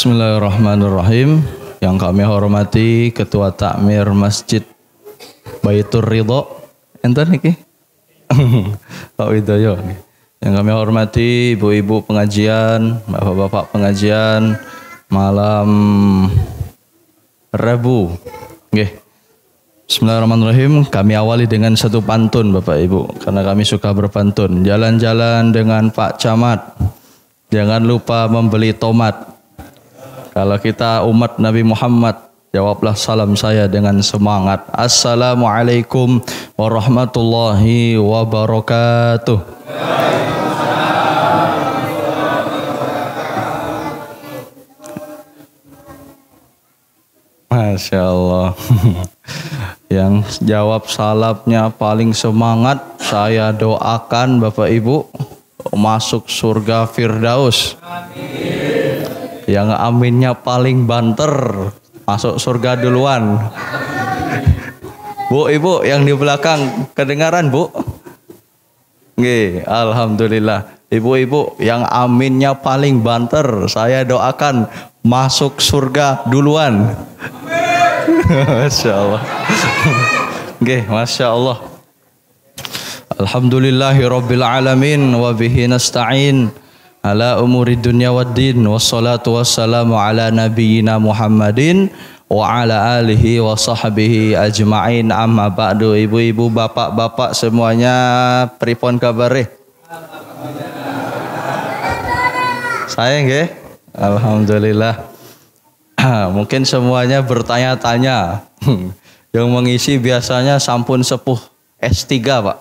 Bismillahirrahmanirrahim. Yang kami hormati Ketua Takmir Masjid Baitur Ridho. Enten iki? Pak Widoyo. Yang kami hormati ibu-ibu pengajian, bapak-bapak pengajian malam Rabu. Nggih. Bismillahirrahmanirrahim. Kami awali dengan satu pantun Bapak Ibu, karena kami suka berpantun. Jalan-jalan dengan Pak Camat, jangan lupa membeli tomat. Kalau kita umat Nabi Muhammad, jawablah salam saya dengan semangat. Assalamualaikum warahmatullahi wabarakatuh. Masya Allah. Yang jawab salamnya paling semangat, saya doakan Bapak Ibu masuk surga Firdaus. Amin. Yang aminnya paling banter, masuk surga duluan. Bu, Ibu yang di belakang kedengaran Bu? Nggih, alhamdulillah. Ibu-ibu yang aminnya paling banter, saya doakan masuk surga duluan. Masya Allah. Nggih, Masya Allah. Alhamdulillahirabbil alamin wa bihi nasta'in ala umuri dunya waddin, wassalatu wassalamu ala nabiyyina Muhammadin wa ala alihi wa sahbihi ajma'in, amma ba'du. Ibu-ibu, bapak-bapak semuanya, pripun kabare? Saya nggih, alhamdulillah. Mungkin semuanya bertanya-tanya. Yang mengisi biasanya sampun sepuh S3 Pak.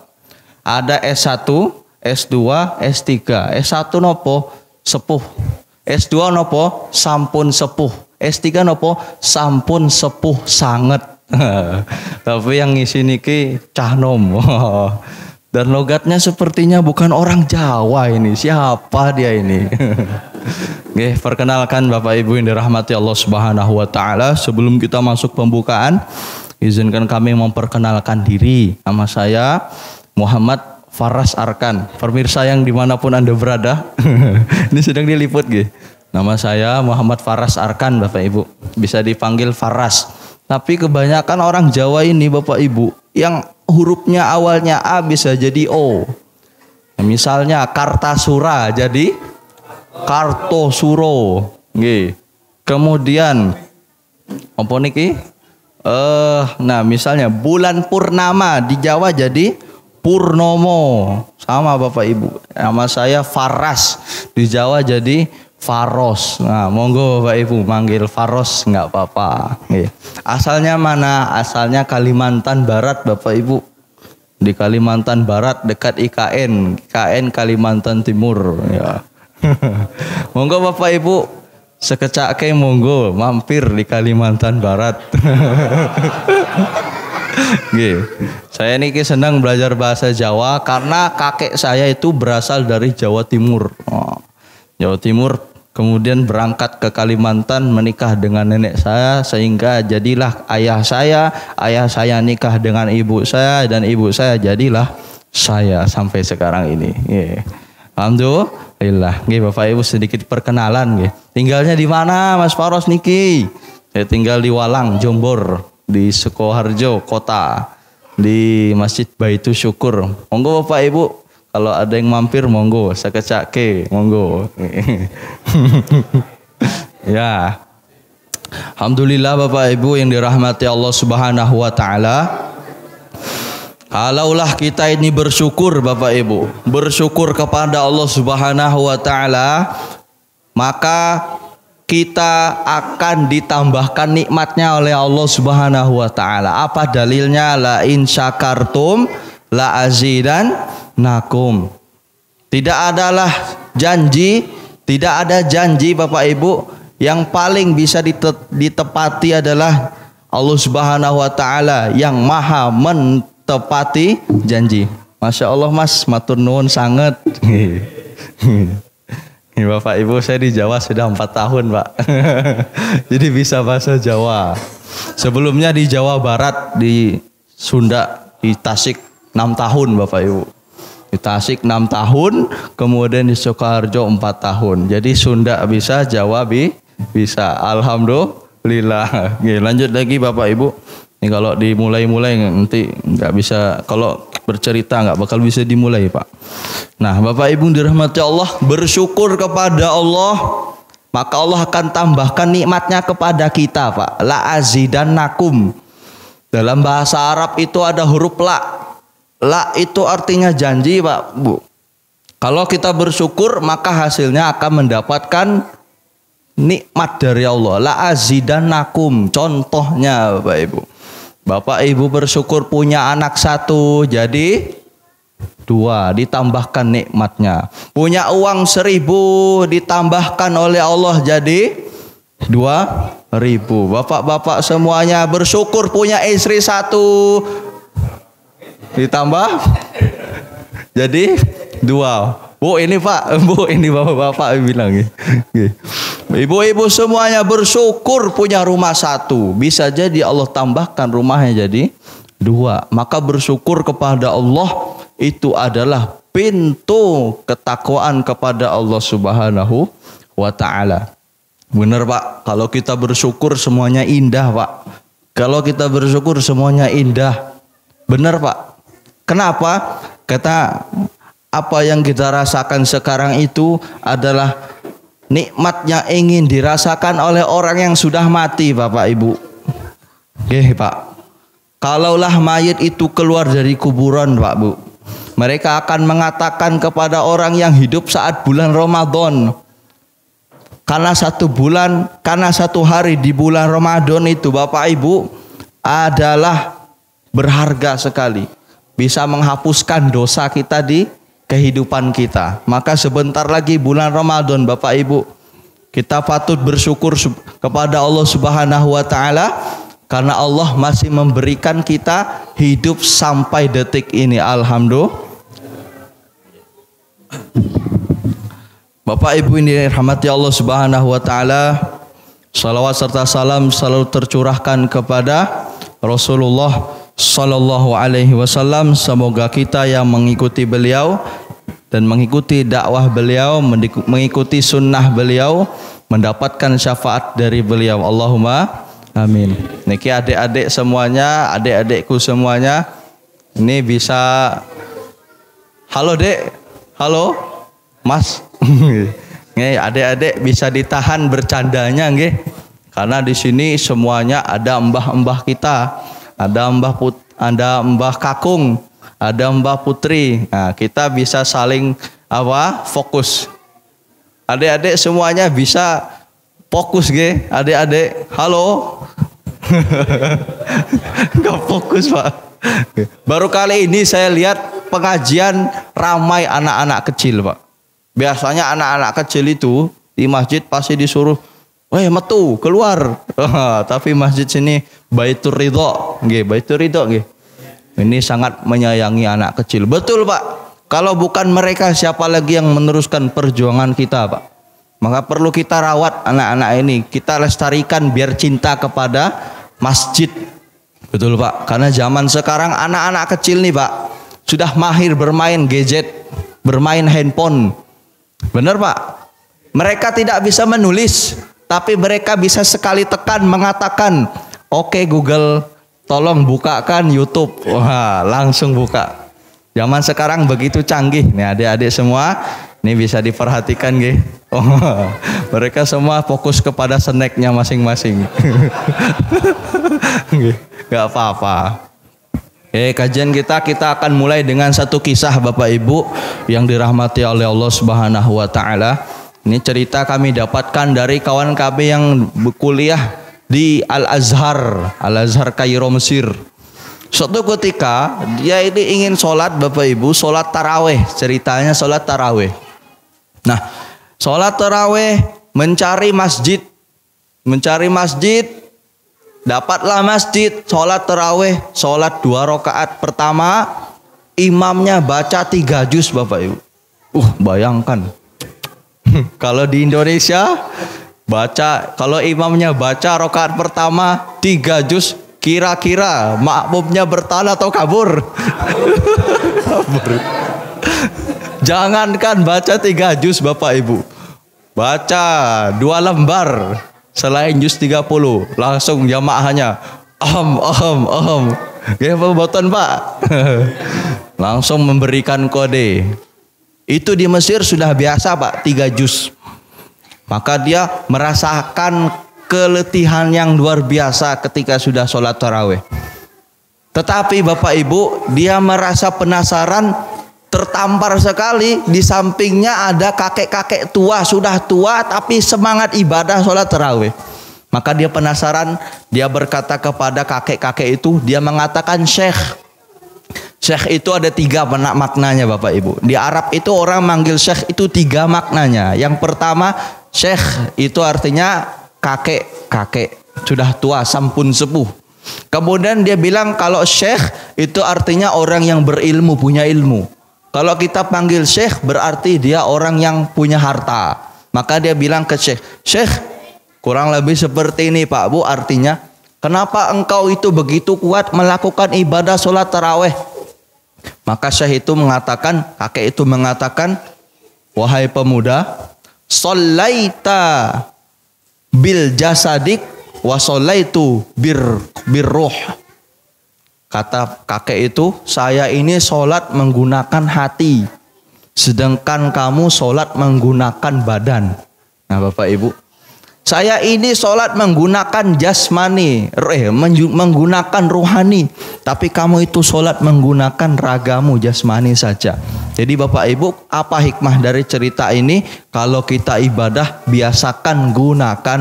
Ada S1, S2, S3. S1 nopo? Sepuh. S2 nopo? Sampun sepuh. S3 nopo? Sampun sepuh sangat. Tapi yang ngisi niki cah nom. Dan logatnya sepertinya bukan orang Jawa ini. Siapa dia ini? Nggih, perkenalkan Bapak Ibu yang dirahmati Allah Subhanahu wa taala. Sebelum kita masuk pembukaan, izinkan kami memperkenalkan diri. Nama saya Muhammad Faras Arkan. Pemirsa yang dimanapun Anda berada, ini sedang diliput gitu. Nama saya Muhammad Faras Arkan Bapak Ibu. Bisa dipanggil Faras. Tapi kebanyakan orang Jawa ini Bapak Ibu, yang hurufnya awalnya A bisa jadi O. Misalnya Kartasura jadi Kartosuro. Nggih. Kemudian apa niki? Nah misalnya bulan purnama di Jawa jadi Purnomo. Sama Bapak Ibu. Nama saya Faras, di Jawa jadi Faros. Nah, monggo Bapak Ibu manggil Faros nggak apa-apa. Asalnya mana? Asalnya Kalimantan Barat Bapak Ibu. Di Kalimantan Barat dekat IKN, IKN Kalimantan Timur. Ya. Monggo Bapak Ibu sekecake monggo mampir di Kalimantan Barat. Nggih. Saya niki senang belajar bahasa Jawa karena kakek saya itu berasal dari Jawa Timur. Jawa Timur, kemudian berangkat ke Kalimantan menikah dengan nenek saya sehingga jadilah ayah saya nikah dengan ibu saya dan ibu saya jadilah saya sampai sekarang ini. Nggih. Alhamdulillah. Nggih Bapak Ibu sedikit perkenalan nggih. Tinggalnya di mana Mas Faros niki? Saya tinggal di Walang, Jombor, di Sukoharjo kota, di Masjid Baitu Syukur. Monggo Bapak Ibu kalau ada yang mampir monggo sekecake monggo. Ya. Alhamdulillah Bapak Ibu yang dirahmati Allah Subhanahu wa taala. Kalaulah kita ini bersyukur Bapak Ibu, bersyukur kepada Allah Subhanahu wa taala, maka kita akan ditambahkan nikmatnya oleh Allah Subhanahu wa taala. Apa dalilnya? La in syakartum la azidannakum. Tidak ada janji Bapak Ibu yang paling bisa ditepati adalah Allah Subhanahu wa taala yang maha mentepati janji. Masya Allah Mas, matur nuwun sangat. Bapak Ibu, saya di Jawa sudah 4 tahun Pak. Jadi bisa bahasa Jawa. Sebelumnya di Jawa Barat, di Sunda, di Tasik 6 tahun Bapak Ibu. Di Tasik 6 tahun, kemudian di Sukoharjo 4 tahun. Jadi Sunda bisa, Jawa Bisa. Alhamdulillah. Oke, lanjut lagi Bapak Ibu. Ini kalau dimulai-mulai nanti nggak bisa, kalau bercerita nggak bakal bisa dimulai Pak. Nah Bapak Ibu dirahmati Allah, bersyukur kepada Allah, maka Allah akan tambahkan nikmatnya kepada kita Pak. La azidannakum. Dalam bahasa Arab itu ada huruf la. La itu artinya janji Pak Bu. Kalau kita bersyukur maka hasilnya akan mendapatkan nikmat dari Allah. La azidannakum. Contohnya Bapak Ibu. Bapak Ibu bersyukur punya anak 1 jadi 2, ditambahkan nikmatnya. Punya uang 1.000 ditambahkan oleh Allah jadi 2.000. Bapak-bapak semuanya bersyukur punya istri 1 ditambah jadi 2. Bu ini Pak, Bu ini bapak-bapak bilang ibu-ibu semuanya bersyukur punya rumah 1. Bisa jadi Allah tambahkan rumahnya jadi 2. Maka bersyukur kepada Allah itu adalah pintu ketakwaan kepada Allah Subhanahu wa ta'ala. Benar Pak, kalau kita bersyukur semuanya indah Pak. Kalau kita bersyukur semuanya indah. Benar Pak. Kenapa? Kata apa yang kita rasakan sekarang itu adalah nikmatnya ingin dirasakan oleh orang yang sudah mati Bapak Ibu. Oke Pak. Kalaulah mayit itu keluar dari kuburan Pak Bu, mereka akan mengatakan kepada orang yang hidup saat bulan Ramadan, karena 1 bulan, karena 1 hari di bulan Ramadan itu Bapak Ibu adalah berharga sekali, bisa menghapuskan dosa kita di kehidupan kita. Maka sebentar lagi bulan Ramadan Bapak Ibu, kita patut bersyukur kepada Allah Subhanahu wa ta'ala, karena Allah masih memberikan kita hidup sampai detik ini. Alhamdulillah. Bapak Ibu ini dirahmati Allah Subhanahu wa ta'ala, salawat serta salam selalu tercurahkan kepada Rasulullah Sallallahu alaihi wasallam. Semoga kita yang mengikuti beliau dan mengikuti dakwah beliau, mengikuti sunnah beliau, mendapatkan syafaat dari beliau. Allahumma amin. Niki adik-adik semuanya, adik-adikku semuanya, ini bisa. Halo Dek, halo Mas. Nih adik-adik bisa ditahan bercandanya nggih, karena di sini semuanya ada mbah-mbah kita, ada mbah Kakung, ada Mbah Putri. Nah, kita bisa saling fokus. Adik-adik semuanya bisa fokus ge. Adik-adik, halo. Enggak fokus, Pak. Baru kali ini saya lihat pengajian ramai anak-anak kecil, Pak. Biasanya anak-anak kecil itu di masjid pasti disuruh, "Weh, metu, keluar." Tapi masjid sini Baitur Ridho, nggih, Baitur Ridho nggih. Ini sangat menyayangi anak kecil. Betul Pak. Kalau bukan mereka siapa lagi yang meneruskan perjuangan kita Pak. Maka perlu kita rawat anak-anak ini. Kita lestarikan biar cinta kepada masjid. Betul Pak. Karena zaman sekarang anak-anak kecil nih Pak sudah mahir bermain gadget, bermain handphone. Benar Pak. Mereka tidak bisa menulis, tapi mereka bisa sekali tekan mengatakan, "Oke Google, tolong bukakan YouTube." Wah, langsung buka. Zaman sekarang begitu canggih. Nih adik-adik semua, ini bisa diperhatikan nggih. Oh, mereka semua fokus kepada snacknya masing-masing. Gak apa-apa. Kajian kita akan mulai dengan satu kisah Bapak Ibu yang dirahmati oleh Allah Subhanahu wa taala. Ini cerita kami dapatkan dari kawan kami yang berkuliah di Al-Azhar Kairo Mesir. Suatu ketika dia ini ingin sholat Bapak Ibu, sholat taraweh. Ceritanya sholat taraweh. Nah, sholat taraweh mencari masjid, dapatlah masjid, sholat taraweh, sholat 2 rakaat pertama, imamnya baca 3 juz Bapak Ibu. Bayangkan. Kalau di Indonesia kalau imamnya baca rakaat pertama 3 juz, kira-kira makmumnya bertahan atau kabur? Kabur. Jangankan baca 3 juz Bapak Ibu, baca 2 lembar selain juz 30, langsung jamaahnya om. Ya boten Pak. Langsung memberikan kode. Itu di Mesir sudah biasa Pak, 3 juz. Maka dia merasakan keletihan yang luar biasa ketika sudah sholat tarawih. Tetapi Bapak Ibu, dia merasa penasaran, tertampar sekali. Di sampingnya ada kakek-kakek tua, sudah tua tapi semangat ibadah sholat tarawih. Maka dia penasaran, dia berkata kepada kakek-kakek itu, dia mengatakan Syekh. Syekh itu ada 3 maknanya Bapak Ibu. Di Arab itu orang manggil Syekh itu 3 maknanya. Yang pertama, Syekh itu artinya kakek, sudah tua, sampun sepuh. Kemudian dia bilang kalau Syekh itu artinya orang yang berilmu, punya ilmu. Kalau kita panggil Syekh berarti dia orang yang punya harta. Maka dia bilang ke Syekh, Syekh, kurang lebih seperti ini Pak Bu, artinya kenapa engkau itu begitu kuat melakukan ibadah sholat tarawih? Maka Syekh itu mengatakan, kakek itu mengatakan, wahai pemuda, sholaita bil jasadik wa sholaitu bir ruh. Kata kakek itu, saya ini sholat menggunakan hati, sedangkan kamu sholat menggunakan badan. Nah Bapak Ibu, saya ini sholat menggunakan jasmani, menggunakan rohani. Tapi kamu itu sholat menggunakan ragamu, jasmani saja. Jadi Bapak Ibu, apa hikmah dari cerita ini? Kalau kita ibadah, biasakan gunakan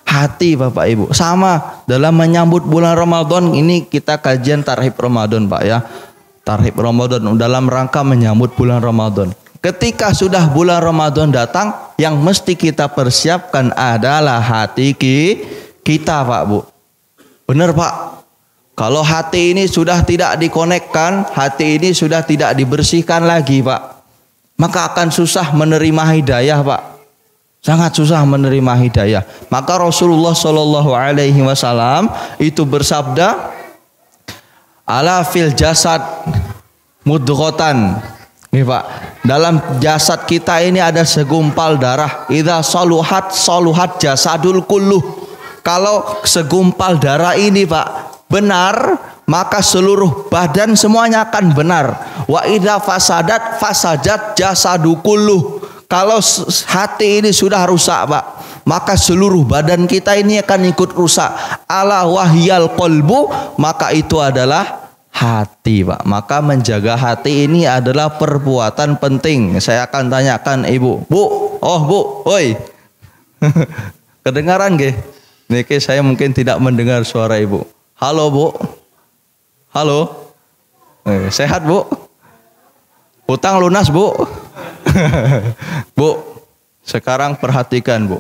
hati Bapak Ibu. Sama dalam menyambut bulan Ramadan, ini kita kajian tarhib Ramadan Pak ya. Tarhib Ramadan dalam rangka menyambut bulan Ramadan. Ketika sudah bulan Ramadan datang, yang mesti kita persiapkan adalah hati kita Pak Bu. Benar Pak. Kalau hati ini sudah tidak dikonekkan, hati ini sudah tidak dibersihkan lagi Pak, maka akan susah menerima hidayah Pak. Sangat susah menerima hidayah. Maka Rasulullah Shallallahu Alaihi Wasallam itu bersabda, ala fil jasad mudghatan. Nih Pak, dalam jasad kita ini ada segumpal darah. Idza saluhat jasadul kulluh. Kalau segumpal darah ini Pak benar, maka seluruh badan semuanya akan benar. Wa idza fasadat jasadu kulluh. Kalau hati ini sudah rusak Pak, maka seluruh badan kita ini akan ikut rusak. Ala wahyal qalbu, maka itu adalah hati Pak. Maka menjaga hati ini adalah perbuatan penting. Saya akan tanyakan Ibu, Bu, oi. Kedengaran nggih? Niki saya mungkin tidak mendengar suara Ibu. Halo Bu. Halo. Sehat Bu? Utang lunas Bu? Bu, sekarang perhatikan Bu.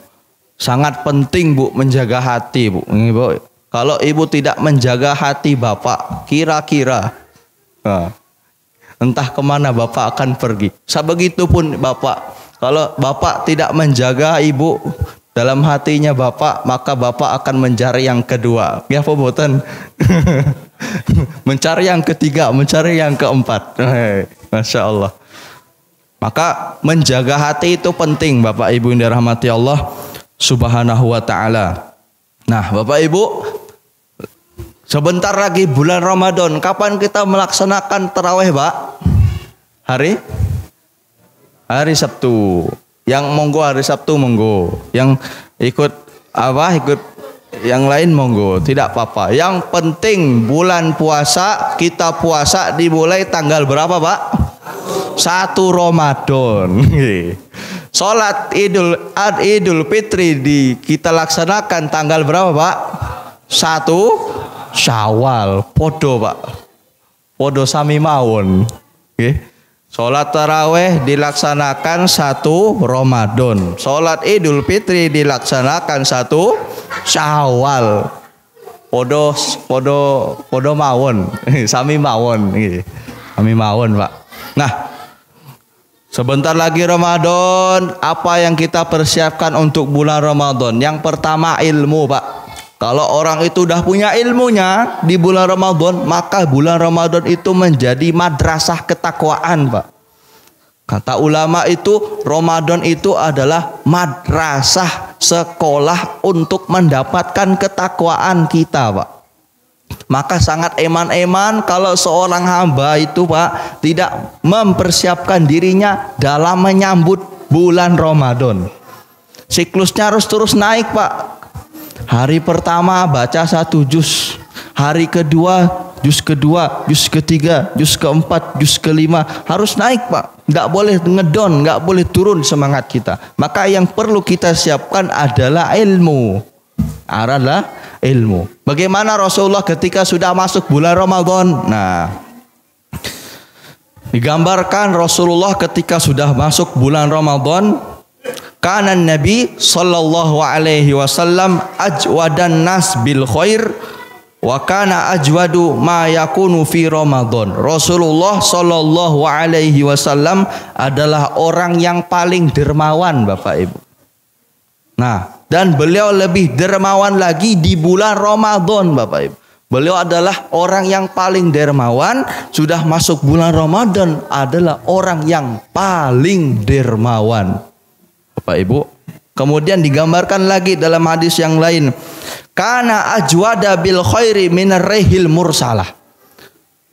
Sangat penting Bu menjaga hati Bu. Ini Bu. Kalau Ibu tidak menjaga hati Bapak, kira-kira entah kemana Bapak akan pergi. Sebegitupun Bapak. Kalau Bapak tidak menjaga Ibu dalam hatinya Bapak, maka Bapak akan mencari yang kedua. Ya Pak Boten. Mencari yang ketiga, mencari yang keempat. Masya Allah. Maka menjaga hati itu penting Bapak Ibu yang dirahmati Allah Subhanahu wa ta'ala. Nah Bapak Ibu, sebentar lagi bulan Ramadan. Kapan kita melaksanakan tarawih Pak? Hari Sabtu. Yang monggo hari Sabtu monggo. Yang ikut yang lain monggo, tidak apa-apa. Yang penting bulan puasa, kita puasa dimulai tanggal berapa Pak? 1 Ramadan. Salat Idul Fitri kita laksanakan tanggal berapa Pak? 1 Syawal. Podo Pak. Podo sami mawon. Salat tarawih dilaksanakan 1 Ramadan. Salat Idul Fitri dilaksanakan 1 Syawal. Podo mawon. Sami mawon. Sami mawon Pak. Nah, sebentar lagi Ramadan. Apa yang kita persiapkan untuk bulan Ramadan? Yang pertama ilmu Pak. Kalau orang itu udah punya ilmunya di bulan Ramadan, maka bulan Ramadan itu menjadi madrasah ketakwaan Pak. Kata ulama itu Ramadan itu adalah madrasah, sekolah untuk mendapatkan ketakwaan kita, Pak. Maka sangat eman-eman kalau seorang hamba itu, Pak, tidak mempersiapkan dirinya dalam menyambut bulan Ramadan. Siklusnya harus terus naik, Pak. Hari pertama baca 1 juz, hari kedua juz kedua, juz ketiga, juz keempat, juz kelima, harus naik, Pak. Nggak boleh ngedon, nggak boleh turun semangat kita. Maka yang perlu kita siapkan adalah ilmu. Bagaimana Rasulullah ketika sudah masuk bulan Ramadan? Nah, digambarkan Rasulullah ketika sudah masuk bulan Ramadan, kana Nabi sallallahu alaihi wasallam ajwadan nas bil khair wa kana ajwadu ma yakunu fi Ramadan. Rasulullah sallallahu alaihi wasallam adalah orang yang paling dermawan, Bapak Ibu. Nah, dan beliau lebih dermawan lagi di bulan Ramadan, Bapak Ibu. Beliau adalah orang yang paling dermawan, sudah masuk bulan Ramadan adalah orang yang paling dermawan, Bapak Ibu. Kemudian digambarkan lagi dalam hadis yang lain, kana ajwada bil khairi minar rihil mursalah.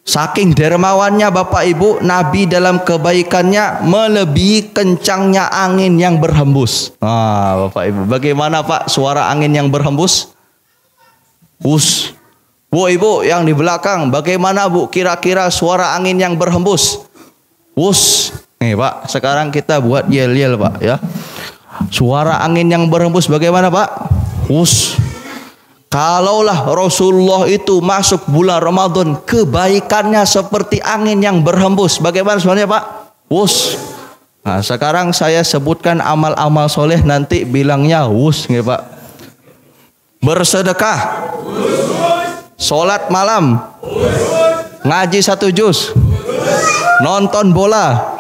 Saking dermawannya Bapak Ibu, Nabi dalam kebaikannya melebihi kencangnya angin yang berhembus. Bapak Ibu, bagaimana Pak suara angin yang berhembus? Hus. Bu Ibu yang di belakang, bagaimana Bu kira-kira suara angin yang berhembus? Hus. Nih Pak, sekarang kita buat yel-yel Pak ya. Suara angin yang berhembus bagaimana Pak? Hus. Kalaulah Rasulullah itu masuk bulan Ramadan, kebaikannya seperti angin yang berhembus. Bagaimana sebenarnya Pak? Wus. Nah, sekarang saya sebutkan amal-amal soleh, nanti bilangnya wus, nggih Pak. Bersedekah, sholat malam, ngaji 1 juz, nonton bola.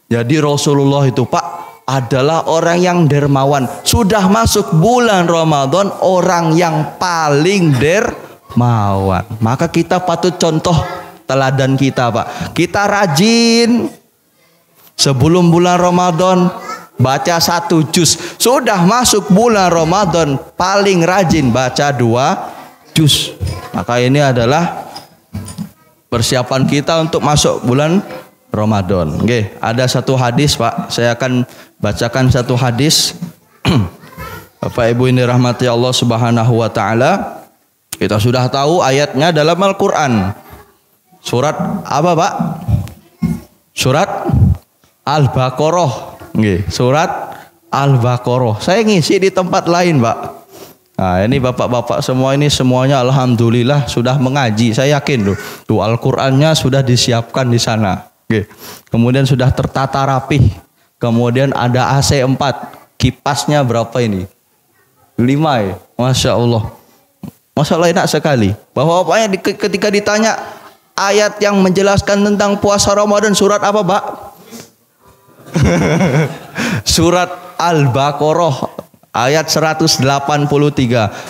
Jadi Rasulullah itu Pak adalah orang yang dermawan. Sudah masuk bulan Ramadan, orang yang paling dermawan. Maka kita patut contoh teladan kita Pak. Kita rajin sebelum bulan Ramadan baca 1 juz. Sudah masuk bulan Ramadan paling rajin baca 2 juz. Maka ini adalah persiapan kita untuk masuk bulan Ramadan. Oke, ada satu hadis Pak, saya akan bacakan satu hadis. Bapak Ibu ini rahmati Allah Subhanahu wa taala. Kita sudah tahu ayatnya dalam Al-Qur'an. Surat apa, Pak? Surat Al-Baqarah. Nggih, surat Al-Baqarah. Saya ngisi di tempat lain, Pak. Nah, ini bapak-bapak semua ini semuanya alhamdulillah sudah mengaji. Saya yakin tuh Al-Qur'annya sudah disiapkan di sana. Oke. Kemudian sudah tertata rapih. Kemudian ada AC 4. Kipasnya berapa ini? 5 ya. Masya Allah. Masya Allah enak sekali. Bapak-bapaknya ketika ditanya ayat yang menjelaskan tentang puasa Ramadan surat apa Pak? Surat Al-Baqarah ayat 183.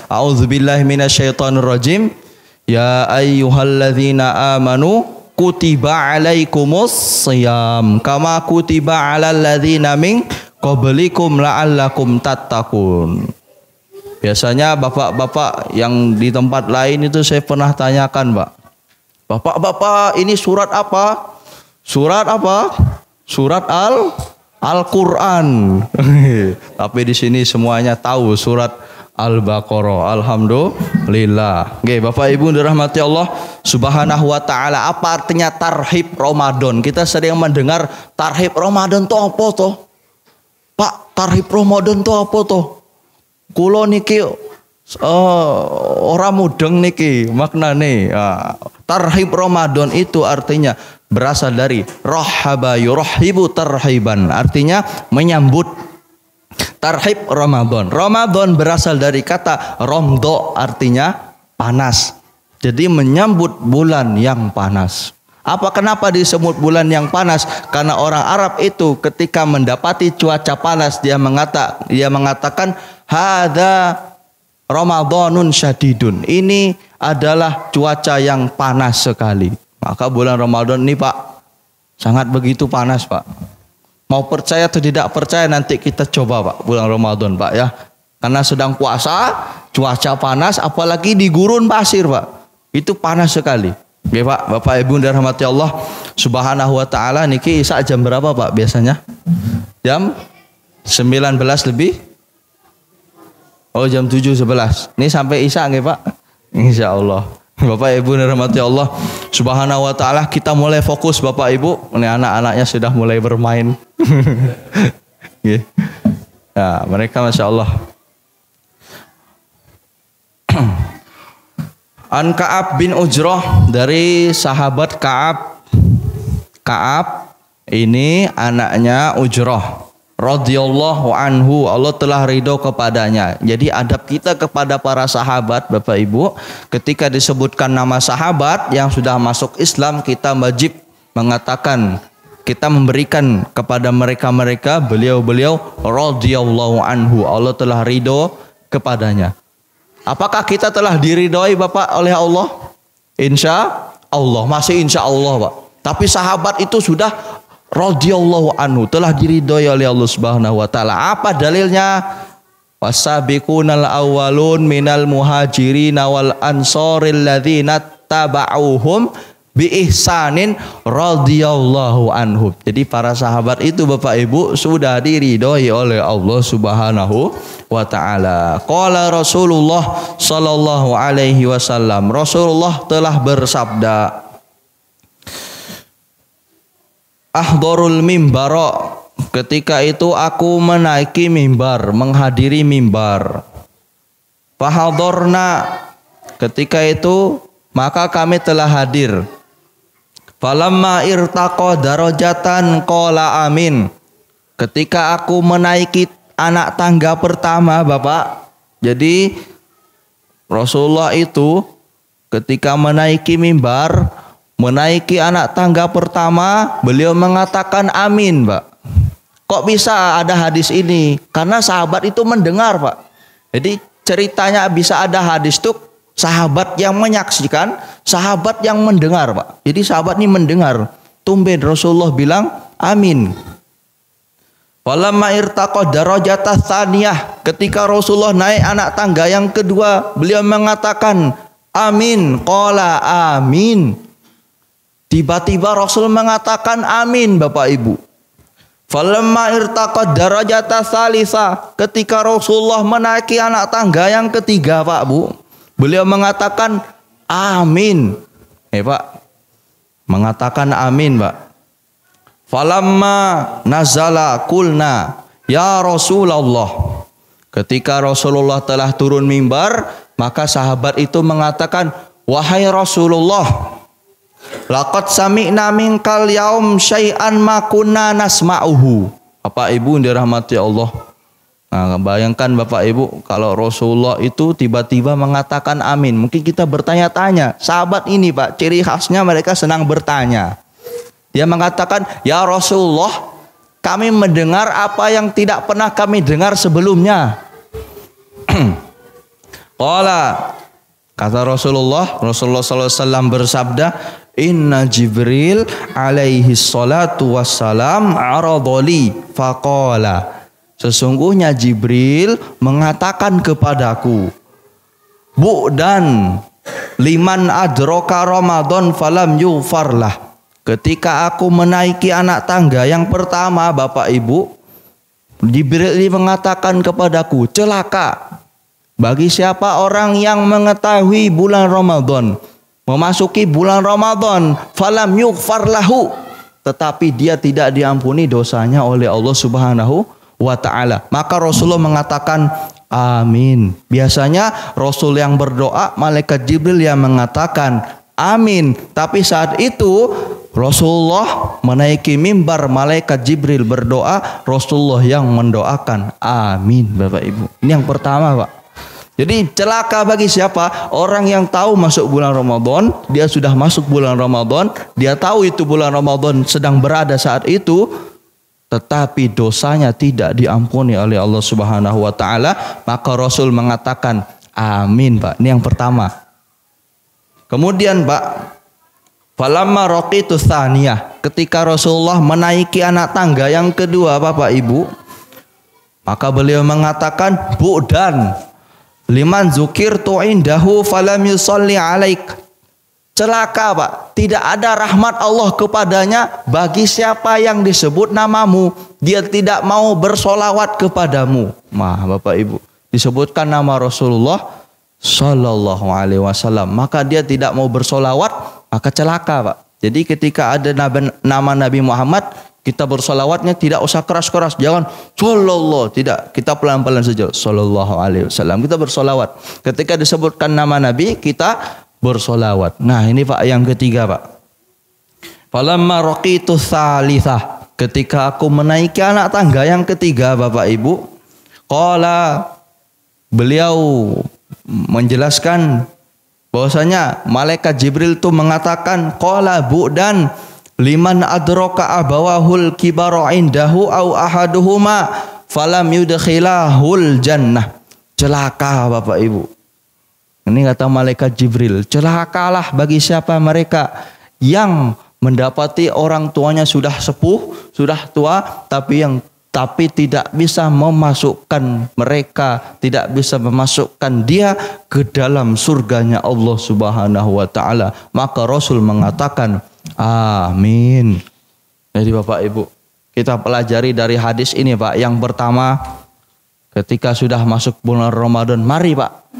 A'udzubillahi minasyaitonirrajim. Ya ayyuhalladzina amanu kutiba alaikumus shiyam kama kutiba alal ladzina min qablikum la'allakum tattaqun. Biasanya bapak-bapak yang di tempat lain itu saya pernah tanyakan, Pak. Bapak-bapak, ini surat apa? Surat apa? Surat Al-Qur'an. Tapi di sini semuanya tahu surat Al-Baqarah. Alhamdulillah. Oke, Bapak Ibu dirahmati Allah Subhanahu wa taala. Apa artinya tarhib Ramadan? Kita sering mendengar tarhib Ramadan itu apa toh? Pak, tarhib Ramadan itu apa toh? Kula niki orang mudeng niki maknane. Tarhib Ramadan itu artinya berasal dari rahaba yurhibu tarhiban. Artinya menyambut. Tarhib Ramadan. Ramadan berasal dari kata romdo, artinya panas. Jadi menyambut bulan yang panas. Kenapa disebut bulan yang panas? Karena orang Arab itu ketika mendapati cuaca panas dia mengatakan hadza Ramadanun syadidun. Ini adalah cuaca yang panas sekali. Maka bulan Ramadan ini Pak sangat begitu panas Pak. Mau percaya atau tidak percaya nanti kita coba Pak bulan Ramadan Pak ya. Karena sedang puasa, cuaca panas, apalagi di gurun pasir Pak. Itu panas sekali. Oke Pak, Bapak Ibu dirahmati Allah Subhanahu wa taala. Niki Isya jam berapa Pak biasanya? Jam 19 lebih? Oh jam 7.11. Ini sampai Isya nggih Pak? Insya Allah. Bapak Ibu dirahmati Allah Subhanahu wa taala, kita mulai fokus Bapak Ibu. Ini anak-anaknya sudah mulai bermain. Ya, mereka Masya Allah. An Ka'ab bin Ujrah, dari sahabat Ka'ab. Ka'ab ini anaknya Ujrah radhiyallahu anhu, Allah telah ridho kepadanya. Jadi adab kita kepada para sahabat Bapak Ibu, ketika disebutkan nama sahabat yang sudah masuk Islam, kita wajib mengatakan, kita memberikan kepada mereka-mereka beliau-beliau radhiyallahu anhu, Allah telah ridho kepadanya. Apakah kita telah diridhoi Bapak oleh Allah? Insya Allah, masih insya Allah Pak. Tapi sahabat itu sudah radhiyallahu anhu, telah diridhoi oleh Allah Subhanahu wa taala. Apa dalilnya? Wasabiqunal awwalun minal muhajirin wal ansaril ladzina tabauhum bi ihsanin radhiyallahu anhum. Jadi para sahabat itu Bapak Ibu sudah diridhoi oleh Allah Subhanahu wa taala. Qala Rasulullah sallallahu alaihi wasallam, Rasulullah telah bersabda, Ahdharul mimbara, ketika itu aku menaiki mimbar, menghadiri mimbar. Fahadharna, ketika itu maka kami telah hadir. Falamma irtaqa darajatan qala amin, ketika aku menaiki anak tangga pertama Bapak. Jadi Rasulullah itu ketika menaiki mimbar, menaiki anak tangga pertama, beliau mengatakan amin Pak. Kok bisa ada hadis ini? Karena sahabat itu mendengar Pak. Jadi ceritanya bisa ada hadis tuh sahabat yang menyaksikan, sahabat yang mendengar Pak. Jadi sahabat ini mendengar. Tumben Rasulullah bilang amin. Falamma irtaqa darajata tsaniyah, ketika Rasulullah naik anak tangga yang kedua, beliau mengatakan amin, qala amin. Tiba-tiba Rasul mengatakan amin Bapak Ibu. Falamma irtaqa darajata tsalitsah, ketika Rasulullah menaiki anak tangga yang ketiga Pak Bu, beliau mengatakan amin. Pak, mengatakan amin Pak. Falamma nazala kulna ya Rasulullah, ketika Rasulullah telah turun mimbar, maka sahabat itu mengatakan, wahai Rasulullah, laqad sami'na minkal yaum syai'an ma kunna nasma'uhu. Bapak Ibu dirahmati Allah. Nah, bayangkan Bapak Ibu kalau Rasulullah itu tiba-tiba mengatakan amin. Mungkin kita bertanya-tanya, sahabat ini Pak, ciri khasnya mereka senang bertanya. Dia mengatakan, ya Rasulullah, kami mendengar apa yang tidak pernah kami dengar sebelumnya. Qala, kata Rasulullah SAW bersabda, Inna Jibril alaihi salatu wassalam aradoli faqala, sesungguhnya Jibril mengatakan kepadaku, Bu'dan liman adroka Ramadan falam yughfarlah, ketika aku menaiki anak tangga yang pertama Bapak Ibu, Jibril mengatakan kepadaku, celaka bagi siapa orang yang mengetahui bulan Ramadan, memasuki bulan Ramadan, falam yughfar lahu, tetapi dia tidak diampuni dosanya oleh Allah Subhanahu wa ta'ala. Maka Rasulullah mengatakan amin. Biasanya Rasul yang berdoa, malaikat Jibril yang mengatakan amin. Tapi saat itu Rasulullah menaiki mimbar, malaikat Jibril berdoa, Rasulullah yang mendoakan amin Bapak Ibu. Ini yang pertama Pak. Jadi celaka bagi siapa? Orang yang tahu masuk bulan Ramadan, dia sudah masuk bulan Ramadan, dia tahu itu bulan Ramadan sedang berada saat itu, tetapi dosanya tidak diampuni oleh Allah Subhanahu wa ta'ala, maka Rasul mengatakan amin Pak. Ini yang pertama. Kemudian Pak, Falamma raqitu tsaniyah, ketika Rasulullah menaiki anak tangga yang kedua Bapak Ibu, maka beliau mengatakan, bu'dan liman zukirtu indahu falam yusalli alaik. Celaka Pak, tidak ada rahmat Allah kepadanya bagi siapa yang disebut namamu, dia tidak mau bersolawat kepadamu. Bapak Ibu, disebutkan nama Rasulullah Sallallahu Alaihi Wasallam, maka dia tidak mau bersolawat, maka celaka Pak. Jadi ketika ada nama Nabi Muhammad, kita bersolawatnya tidak usah keras-keras, jangan Sallallahu, tidak, kita pelan-pelan saja, Sallallahu Alaihi Wasallam, kita bersolawat. Ketika disebutkan nama Nabi, kita bersolawat. Nah ini Pak yang ketiga Pak. Falamma raqitu tsalitsah, ketika aku menaiki anak tangga yang ketiga Bapak Ibu, qala, beliau menjelaskan bahwasanya malaikat Jibril itu mengatakan, qala bu'dan liman adraka abawahul kibara indahu au ahaduhuma falam yudkhilahul jannah. Celaka Bapak Ibu. Ini kata malaikat Jibril, celakalah bagi siapa mereka yang mendapati orang tuanya sudah sepuh, sudah tua, tapi tidak bisa memasukkan mereka, tidak bisa memasukkan dia ke dalam surganya Allah Subhanahu wa taala. Maka Rasul mengatakan, amin. Jadi Bapak Ibu, kita pelajari dari hadis ini Pak. Yang pertama, ketika sudah masuk bulan Ramadan, mari Pak,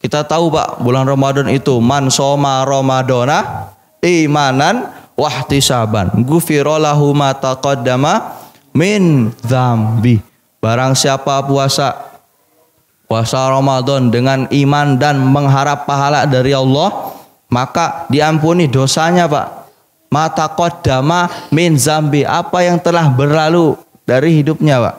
kita tahu Pak, bulan Ramadan itu man shoma ramadana imanan wahtisaban ghufira lahu ma taqaddama min dzambi. Barang siapa puasa Ramadan dengan iman dan mengharap pahala dari Allah, maka diampuni dosanya Pak. Ma taqaddama min dzambi, apa yang telah berlalu dari hidupnya Pak.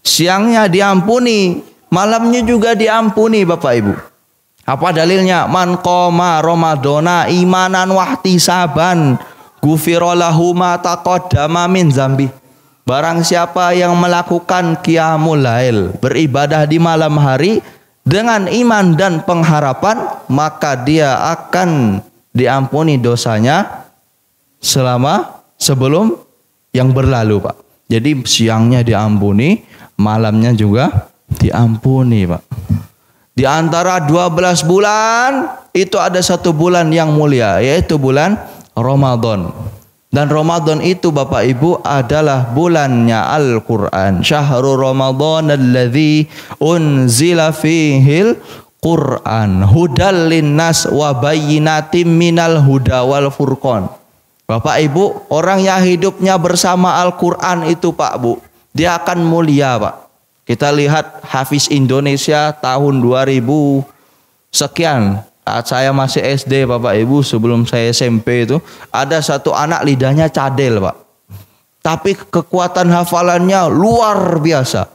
Siangnya diampuni, malamnya juga diampuni Bapak Ibu. Apa dalilnya? Man qoma ramadana imanan wahtisaban ghufira lahu ma taqaddama min dzambi. Barang siapa yang melakukan qiyamul lail, beribadah di malam hari dengan iman dan pengharapan, maka dia akan diampuni dosanya sebelum yang berlalu Pak. Jadi siangnya diampuni, malamnya juga diampuni Pak. Di antara 12 bulan itu ada satu bulan yang mulia, yaitu bulan Ramadan. Dan Ramadan itu Bapak Ibu adalah bulannya Al-Quran. Syahrul Ramadan alladzi unzila fihil Quran hudal linnas wa bayyinatim minal huda wal furqan. Bapak Ibu, orang yang hidupnya bersama Al-Quran itu Pak Bu, dia akan mulia Pak. Kita lihat Hafiz Indonesia tahun 2000 sekian, saat saya masih SD Bapak Ibu, sebelum saya SMP itu, ada satu anak lidahnya cadel Pak. Tapi kekuatan hafalannya luar biasa.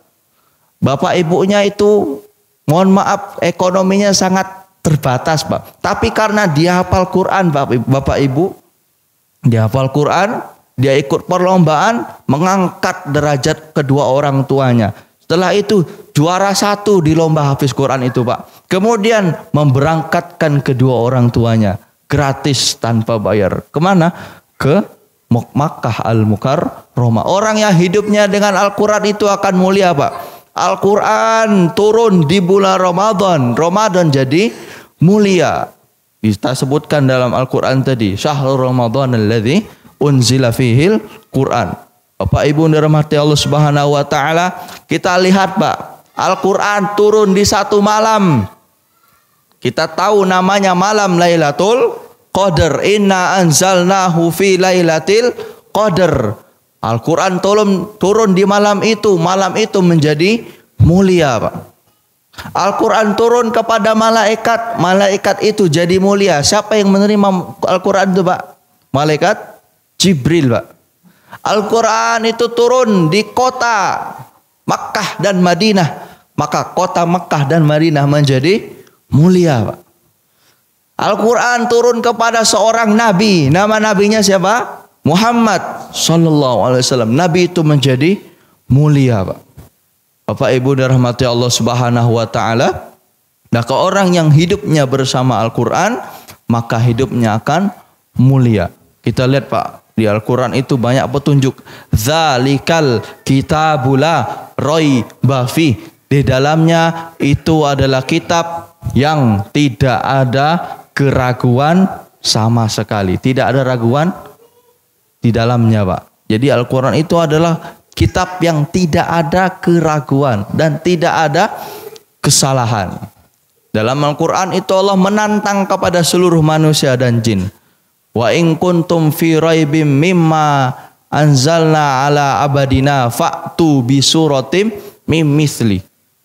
Bapak ibunya itu, mohon maaf, ekonominya sangat terbatas Pak. Tapi karena dia hafal Quran Bapak Ibu, dia hafal Quran, dia ikut perlombaan, mengangkat derajat kedua orang tuanya. Setelah itu juara 1 di lomba hafiz Quran itu Pak. Kemudian memberangkatkan kedua orang tuanya gratis tanpa bayar. Kemana? Ke Makkah Al-Mukarramah. Orang yang hidupnya dengan Al-Quran itu akan mulia Pak. Al-Quran turun di bulan Ramadan. Ramadan jadi mulia. Kita sebutkan dalam Al-Quran tadi, Syahrul Ramadan alladzi unzila fihil Quran. Bapak Ibu dirahmati Allah Subhanahu wa taala, kita lihat Pak, Al-Quran turun di satu malam. Kita tahu namanya malam Lailatul Qadar. Inna anzalnahu fi Lailatul Qadar. Al-Quran turun di malam itu menjadi mulia Pak. Al-Quran turun kepada malaikat, malaikat itu jadi mulia. Siapa yang menerima Al-Quran itu Pak? Malaikat Jibril Pak. Al-Quran itu turun di kota Makkah dan Madinah, maka kota Makkah dan Madinah menjadi mulia Pak. Al-Quran turun kepada seorang nabi, nama nabinya siapa? Muhammad sallallahu alaihi wasallam. Nabi itu menjadi mulia Pak. Bapak Ibu dirahmati Allah Subhanahu wa taala, maka orang yang hidupnya bersama Al-Quran, maka hidupnya akan mulia. Kita lihat Pak, di Al-Quran itu banyak petunjuk. Dzalikal kitabula raiba fi. Di dalamnya itu adalah kitab yang tidak ada keraguan sama sekali. Tidak ada raguan di dalamnya Pak. Jadi Al-Quran itu adalah kitab yang tidak ada keraguan dan tidak ada kesalahan. Dalam Al-Quran itu Allah menantang kepada seluruh manusia dan jin. Wa in kuntum fi raibim mimma anzalna ala abadina fa'tu bi suratim mim misli.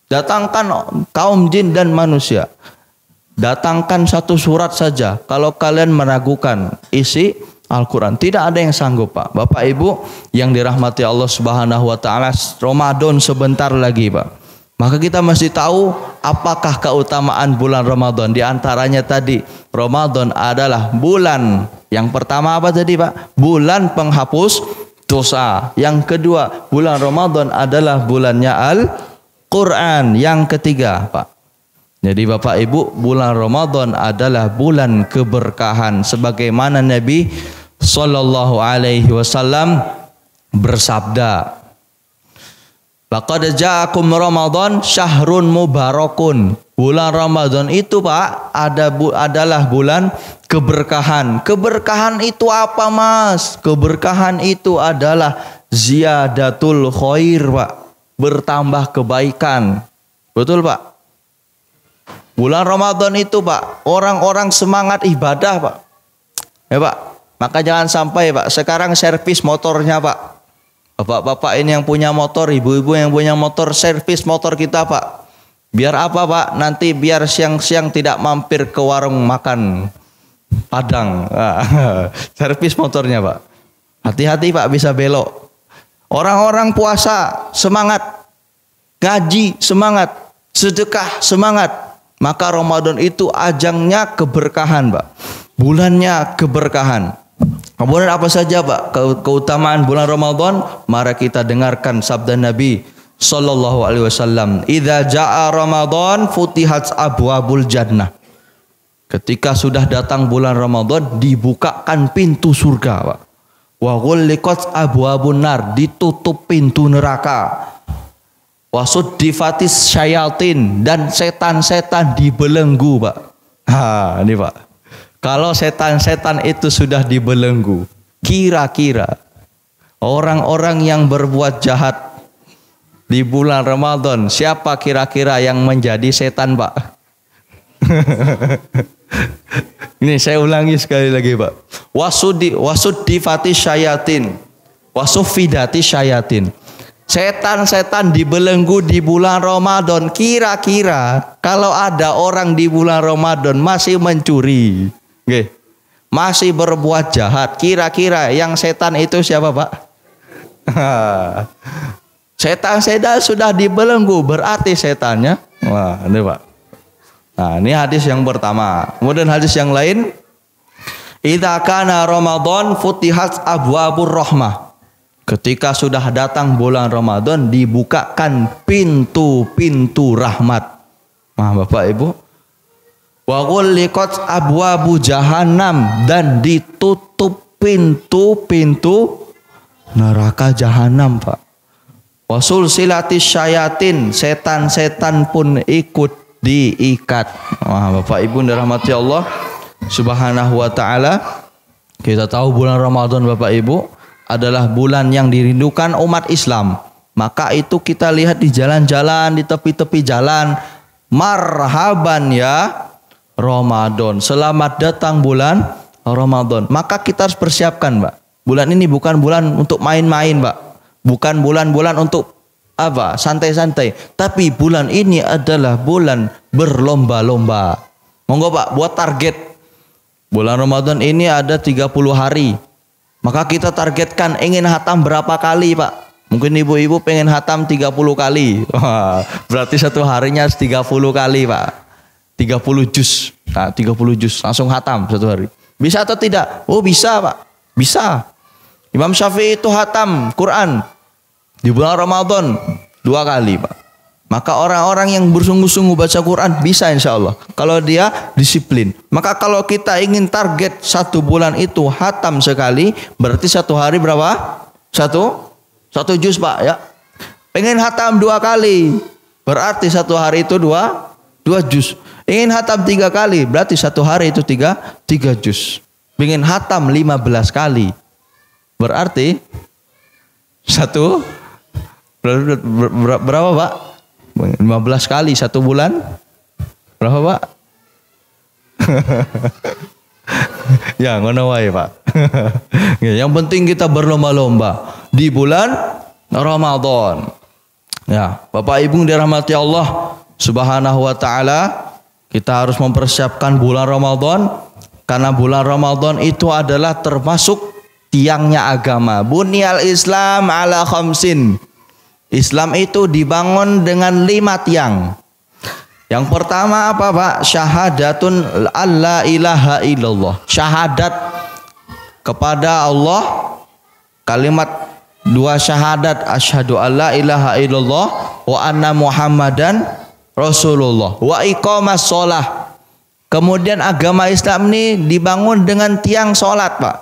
Datangkan kaum jin dan manusia. Datangkan satu surat saja kalau kalian meragukan isi Al-Quran. Tidak ada yang sanggup Pak. Bapak Ibu yang dirahmati Allah Subhanahu wa taala, Ramadan sebentar lagi Pak. Maka kita mesti tahu apakah keutamaan bulan Ramadan. Di antaranya tadi, Ramadan adalah bulan yang pertama apa tadi Pak? Bulan penghapus dosa. Yang kedua, bulan Ramadan adalah bulannya Al-Quran. Yang ketiga Pak. Jadi Bapak Ibu, bulan Ramadan adalah bulan keberkahan. Sebagaimana Nabi Sallallahu Alaihi Wasallam bersabda, laqad ja'akum Ramadan syahrun mubarakun. Bulan Ramadan itu Pak adalah bulan keberkahan. Keberkahan itu apa Mas? Keberkahan itu adalah ziyadatul khair Pak. Bertambah kebaikan. Betul Pak? Bulan Ramadan itu Pak, orang-orang semangat ibadah Pak. Ya Pak, maka jangan sampai Pak, sekarang servis motornya Pak. Bapak-bapak ini yang punya motor, ibu-ibu yang punya motor, servis motor kita Pak. Biar apa Pak? Nanti biar siang-siang tidak mampir ke warung makan Padang. Servis motornya Pak. Hati-hati Pak, bisa belok. Orang-orang puasa semangat, ngaji semangat, sedekah semangat. Maka Ramadan itu ajangnya keberkahan Pak. Bulannya keberkahan. Kemudian apa saja Pak keutamaan bulan Ramadan? Mari kita dengarkan sabda Nabi Sallallahu Alaihi Wasallam. Idza jaa Ramadan futihat abwabul jannah. Ketika sudah datang bulan Ramadan, dibukakan pintu surga Pak. Wa ghulliqat abwabun nar, ditutup pintu neraka. Wasuddifatis syayatin, dan setan-setan dibelenggu Pak. Ini Pak. Kalau setan-setan itu sudah dibelenggu, kira-kira orang-orang yang berbuat jahat di bulan Ramadan, siapa kira-kira yang menjadi setan Pak? Ini saya ulangi sekali lagi Pak. Wasuddifatis syayatin, wasufidatis syayatin. Setan-setan dibelenggu di bulan Ramadan. Kira-kira kalau ada orang di bulan Ramadan masih mencuri, masih berbuat jahat, kira-kira yang setan itu siapa Pak? Setan-setan sudah dibelenggu, berarti setannya. Wah, ini Pak. Nah, ini hadis yang pertama. Kemudian hadis yang lain, idza kana Ramadan futihat abwabur rahmah. Ketika sudah datang bulan Ramadan, dibukakan pintu-pintu rahmat. Nah, Bapak Ibu, wa ghulliqat abwabu jahannam, dan ditutup pintu-pintu neraka jahanam Pak. Wa sulsilatis syayatin, setan-setan pun ikut diikat. Wah, Bapak Ibu dirahmati Allah Subhanahu wa taala. Kita tahu bulan Ramadan Bapak Ibu adalah bulan yang dirindukan umat Islam. Maka itu kita lihat di jalan-jalan, di tepi-tepi jalan, marhaban ya Ramadan, selamat datang bulan Ramadan. Maka kita harus persiapkan Pak. Bulan ini bukan bulan untuk main-main Pak. Bukan bulan-bulan untuk apa, santai-santai. Tapi bulan ini adalah bulan berlomba-lomba. Monggo Pak, buat target. Bulan Ramadan ini ada 30 hari. Maka kita targetkan ingin hatam berapa kali Pak. Mungkin ibu-ibu pengen hatam 30 kali. Wah, berarti satu harinya 30 kali Pak. 30 juz. Nah, 30 juz langsung hatam satu hari. Bisa atau tidak? Oh bisa Pak. Bisa. Imam Syafi'i itu hatam Quran di bulan Ramadan 2 kali Pak. Maka orang-orang yang bersungguh-sungguh baca Quran bisa insya Allah. Kalau dia disiplin. Maka kalau kita ingin target 1 bulan itu hatam sekali, berarti 1 hari berapa? Satu juz Pak ya. Pengen hatam 2 kali, berarti 1 hari itu 2 juz. Ingin hatam 3 kali, berarti 1 hari itu 3 juz. Ingin hatam 15 kali, berarti berapa Pak? 15 kali 1 bulan berapa Pak? Ya ngono wae Pak. Yang penting kita berlomba-lomba di bulan Ramadan. Ya, Bapak Ibu dirahmati Allah Subhanahu wa taala, kita harus mempersiapkan bulan Ramadan karena bulan Ramadan itu adalah termasuk tiangnya agama. Bunyal Islam ala khamsin. Islam itu dibangun dengan 5 tiang. Yang pertama apa Pak? Syahadatun alla ilaha illallah. Syahadat kepada Allah, kalimat 2 syahadat, asyhadu alla ilaha illallah wa anna muhammadan rasulullah, wa iqamas shalah. Kemudian agama Islam ini dibangun dengan tiang salat Pak.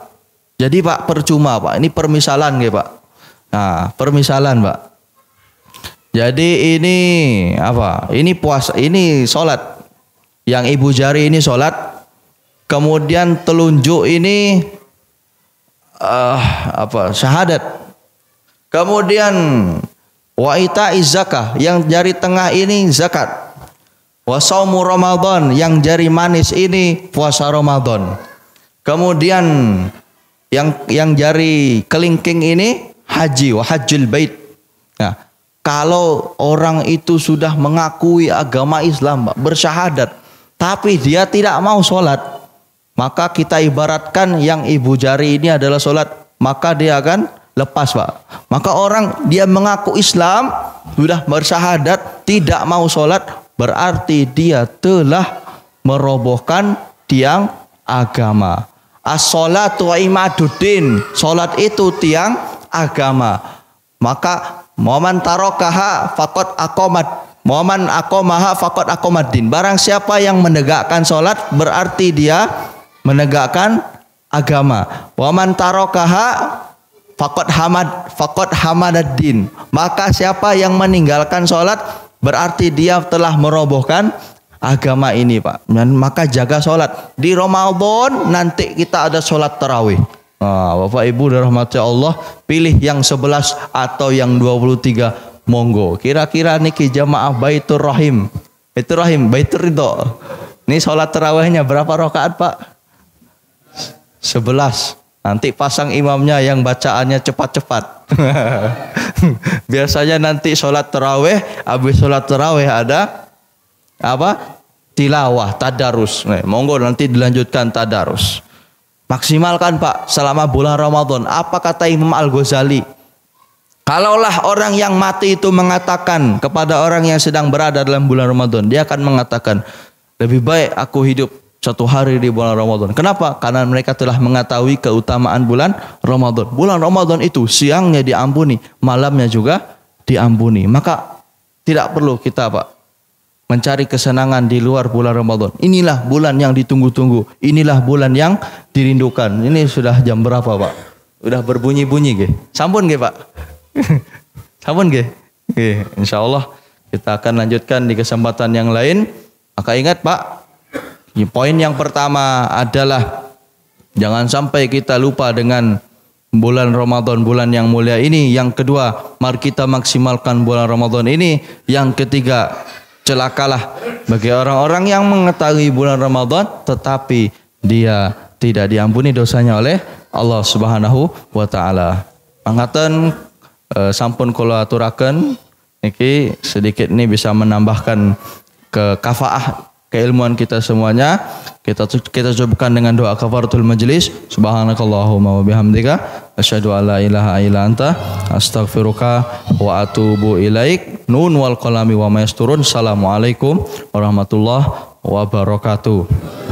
Jadi Pak percuma Pak, ini permisalan nggih Pak. Nah, permisalan Pak. Jadi ini apa? Ini puasa, ini salat. Yang ibu jari ini salat. Kemudian telunjuk ini syahadat. Kemudian wa itaiz zakah, yang jari tengah ini zakat. Wa shaumu Ramadan, yang jari manis ini puasa Ramadan. Kemudian yang jari kelingking ini haji, wa hajjul bait. Nah, kalau orang itu sudah mengakui agama Islam, Pak, bersyahadat, tapi dia tidak mau sholat, maka kita ibaratkan yang ibu jari ini adalah sholat, maka dia akan lepas Pak. Maka orang dia mengaku Islam, sudah bersyahadat, tidak mau sholat, berarti dia telah merobohkan tiang agama. As-sholatu imaduddin, sholat itu tiang agama. Maka momen tarokaha fakot akomat, momen akomaha fakot akomaddin. Barang siapa yang menegakkan sholat, berarti dia menegakkan agama. Momen tarokaha fakot hamadaddin. Maka siapa yang meninggalkan sholat, berarti dia telah merobohkan agama ini Pak. Dan maka jaga sholat. Di Ramadan nanti kita ada sholat tarawih. Nah, Bapak Ibu dirahmati Allah, pilih yang 11 atau yang 23, monggo. Kira-kira niki jamaah Baitur Rahim. Baitur Rahim, Baitur Ridho. Ini sholat tarawihnya berapa rakaat Pak? 11. Nanti pasang imamnya yang bacaannya cepat-cepat. Biasanya nanti sholat tarawih, habis sholat tarawih ada apa? Tilawah, tadarus. Nih, monggo nanti dilanjutkan tadarus. Maksimalkan Pak selama bulan Ramadan. Apa kata Imam Al-Ghazali? Kalaulah orang yang mati itu mengatakan kepada orang yang sedang berada dalam bulan Ramadan, dia akan mengatakan, lebih baik aku hidup 1 hari di bulan Ramadan. Kenapa? Karena mereka telah mengetahui keutamaan bulan Ramadan. Bulan Ramadan itu siangnya diampuni, malamnya juga diampuni. Maka tidak perlu kita Pak mencari kesenangan di luar bulan Ramadan. Inilah bulan yang ditunggu-tunggu. Inilah bulan yang dirindukan. Ini sudah jam berapa Pak? Udah berbunyi-bunyi ge. Sampun ge Pak. Sampun ge. Insya Allah kita akan lanjutkan di kesempatan yang lain. Maka ingat Pak, poin yang pertama adalah jangan sampai kita lupa dengan bulan Ramadan, bulan yang mulia ini. Yang kedua, mari kita maksimalkan bulan Ramadan ini. Yang ketiga, celakalah bagi orang-orang yang mengetahui bulan Ramadan tetapi dia tidak diampuni dosanya oleh Allah Subhanahu wa taala. Pangaten sampun kula aturaken niki sedikit ini bisa menambahkan kafaah keilmuan kita semuanya. Kita cukupkan dengan doa kafaratul majlis. Subhanakallahumma wa bihamdika asyhadu an la ilaha illa anta astaghfiruka wa atubu ilaik. Nun wal qalami wa ma yasturun. Assalamualaikum warahmatullahi wabarakatuh.